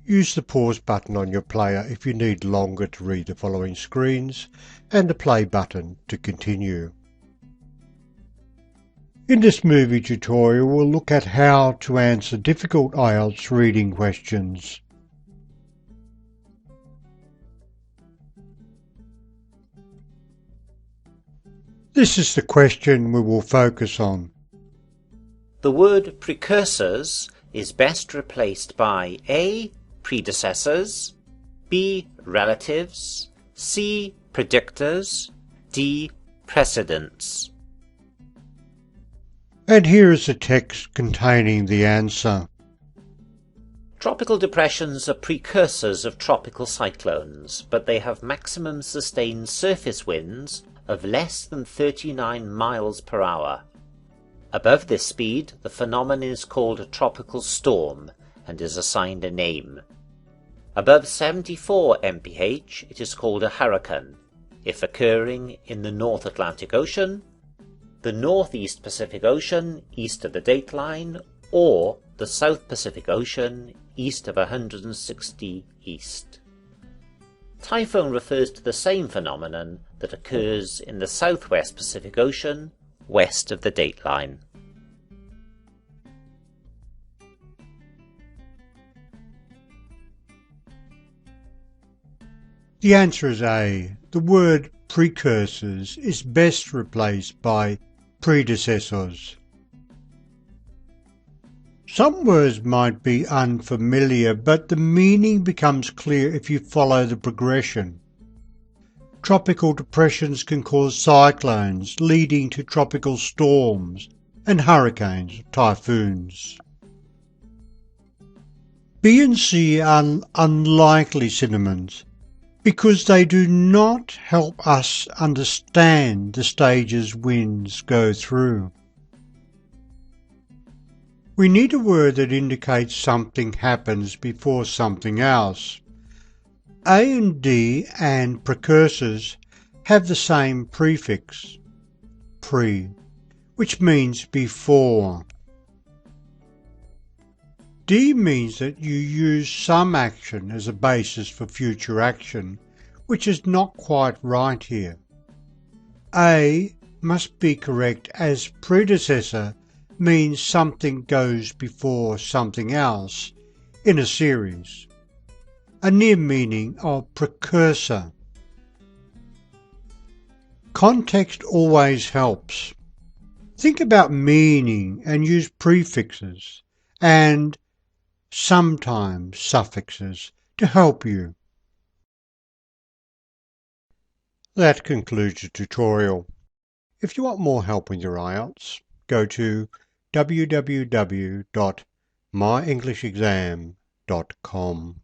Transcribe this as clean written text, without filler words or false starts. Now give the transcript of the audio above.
Use the pause button on your player if you need longer to read the following screens, and the play button to continue. In this movie tutorial, we'll look at how to answer difficult IELTS reading questions. This is the question we will focus on. The word precursors is best replaced by A. predecessors, B. relatives, C. predictors, D. precedents. And here is the text containing the answer. Tropical depressions are precursors of tropical cyclones, but they have maximum sustained surface winds of less than 39 miles per hour. Above this speed, the phenomenon is called a tropical storm and is assigned a name. Above 74 mph, it is called a hurricane, if occurring in the North Atlantic Ocean, the Northeast Pacific Ocean east of the dateline, or the South Pacific Ocean east of 160 east. Typhoon refers to the same phenomenon that occurs in the Southwest Pacific Ocean west of the dateline. The answer is A. The word precursors is best replaced by predecessors. Some words might be unfamiliar, but the meaning becomes clear if you follow the progression. Tropical depressions can cause cyclones, leading to tropical storms and hurricanes, typhoons. B and C are unlikely synonyms because they do not help us understand the stages winds go through. We need a word that indicates something happens before something else. A and D and precursors have the same prefix, pre, which means before. D means that you use some action as a basis for future action, which is not quite right here. A must be correct, as predecessor means something goes before something else in a series. A near meaning of precursor. Context always helps. Think about meaning and use prefixes and sometimes suffixes to help you. That concludes the tutorial. If you want more help with your IELTS, go to www.myenglishexam.com.